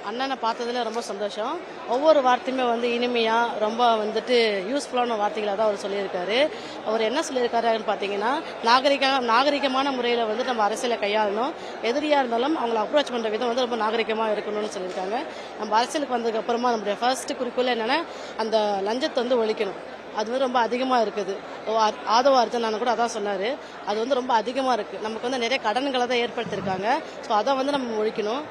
அண்ணனை பார்த்ததுல ரொம்ப சந்தோஷம். ஒவ்வொரு வார்த்தையுமே இனிமையாக ரொம்ப யூஸ்ஃபுல்லான வார்த்தைகளாக தான் அவர் சொல்லியிருக்காரு. அவர் என்ன சொல்லியிருக்காருன்னு பார்த்தீங்கன்னா, நாகரிகமான முறையில் நம்ம அரசியலை கையாளணும். எதிரியாக இருந்தாலும் அவங்களை அப்ரோச் பண்ணுற விதம் ரொம்ப நாகரிகமாக இருக்கணும்னு சொல்லியிருக்காங்க. நம்ம அரசியலுக்கு வந்ததுக்கு அப்புறமா நம்முடைய ஃபர்ஸ்ட் குறிக்கோள் என்னென்னா, அந்த லஞ்சத்தை ஒழிக்கணும். அது ரொம்ப அதிகமாக இருக்குது. ஆதவ அர்ஜுனன் கூட அதான் சொன்னார். அது ரொம்ப அதிகமாக இருக்குது. நமக்கு நிறைய கடன்களை தான் ஏற்படுத்தியிருக்காங்க. ஸோ அதை நம்ம ஒழிக்கணும்.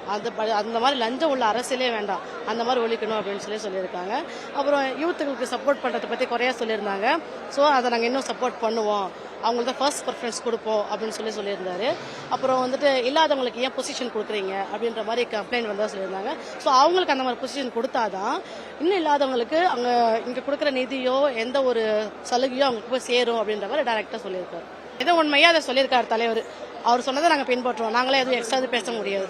அந்த மாதிரி லஞ்சம் உள்ள அரசியலே வேண்டாம், அந்த மாதிரி ஒழிக்கணும் அப்படின்னு சொல்லியிருக்காங்க. அப்புறம் யூத்துகளுக்கு சப்போர்ட் பண்ணுறதை பற்றி குறையா சொல்லியிருந்தாங்க. ஸோ அதை நாங்கள் இன்னும் சப்போர்ட் பண்ணுவோம், அவங்களுக்கு தான் ஃபர்ஸ்ட் ப்ரிஃபரன்ஸ் கொடுப்போம் அப்படின்னு சொல்லியிருந்தாரு. அப்புறம் இல்லாதவங்களுக்கு ஏன் பொசிஷன் கொடுக்குறீங்க அப்படின்ற மாதிரி கம்ப்ளைண்ட் வந்தால் சொல்லியிருந்தாங்க. ஸோ அவங்களுக்கு அந்த மாதிரி பொசிஷன் கொடுத்தாதான் இன்னும் இல்லாதவங்களுக்கு அங்கே இங்கே கொடுக்குற நிதியோ எந்த ஒரு சலுகையோ அவங்களுக்கு போய் சேரும் அப்படின்ற மாதிரி டைரக்டாக சொல்லியிருக்காரு. எதோ உண்மையாக அதை சொல்லியிருக்காரு தலைவர். அவர் சொன்னதை நாங்கள் பின்பற்றுவோம். நாங்களே எதுவும் எக்ஸ்ட்ரா பேச முடியாது.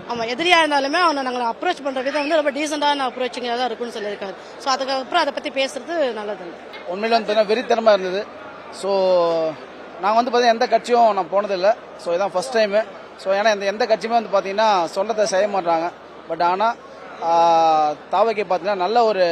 ஆமாம், எதிரியாக இருந்தாலுமே அவனை நாங்கள் அப்ரோச் பண்ணுற விதம் ரொம்ப டீசெண்டான அப்ரோச்சிங்காக தான் இருக்குன்னு சொல்லியிருக்காரு. ஸோ அதுக்கப்புறம் அதை பற்றி பேசுறது நல்லது. உண்மையில வெறித்தனமாக இருந்தது. ஸோ நாங்கள் பார்த்தீங்கன்னா எந்த கட்சியும் நான் போனதில்லை. ஸோ இதான் ஃபர்ஸ்ட் டைமு. ஸோ ஏன்னா எந்த கட்சியுமே பார்த்தீங்கன்னா சொன்னதை செய்ய மாட்டாங்க. பட் ஆனால் தாவைக்கு பார்த்தீங்கன்னா நல்ல ஒரு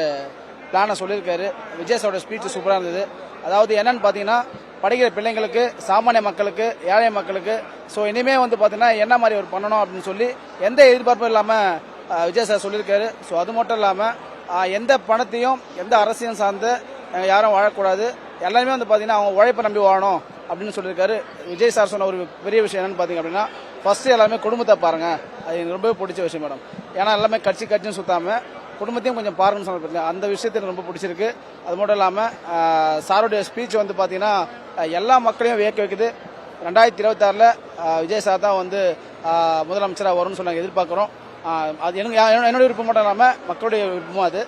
பிளானை சொல்லியிருக்காரு. விஜய் சாரோட ஸ்பீச் சூப்பராக இருந்தது. அதாவது என்னன்னு பார்த்தீங்கன்னா, படிக்கிற பிள்ளைங்களுக்கு, சாமானிய மக்களுக்கு, ஏழை மக்களுக்கு ஸோ இனிமேல் பார்த்தீங்கன்னா என்ன மாதிரி ஒரு பண்ணணும் அப்படின்னு சொல்லி எந்த எதிர்பார்ப்பும் இல்லாமல் விஜய் சார் சொல்லியிருக்காரு. ஸோ அது மட்டும் இல்லாமல் எந்த பணத்தையும் எந்த அரசியலும் சார்ந்து யாரும் வாழக்கூடாது, எல்லாருமே பார்த்தீங்கன்னா அவங்க உழைப்பை நம்பி வாழணும் அப்படின்னு சொல்லியிருக்காரு. விஜய் சார் சொன்ன ஒரு பெரிய விஷயம் என்னன்னு பார்த்தீங்க அப்படின்னா, ஃபர்ஸ்ட் எல்லாமே குடும்பத்தை பாருங்க. அது எனக்கு ரொம்பவே பிடிச்ச விஷயம் மேடம். ஏன்னா எல்லாமே கட்சின்னு சுத்தாம குடும்பத்தையும் கொஞ்சம் பாருங்கன்னு சொன்ன அந்த விஷயத்தை எனக்கு ரொம்ப பிடிச்சிருக்கு. அது மட்டும் இல்லாமல் சாருடைய ஸ்பீச் பார்த்தீங்கன்னா எல்லா மக்களையும் வியக்க வைக்குது. 2026 விஜய் சார் தான் முதலமைச்சராக வரும்னு சொன்னாங்க, எதிர்பார்க்குறோம். அது என்னுடைய விருப்பம் மட்டும் இல்லாமல் மக்களுடைய விருப்பமும் அது.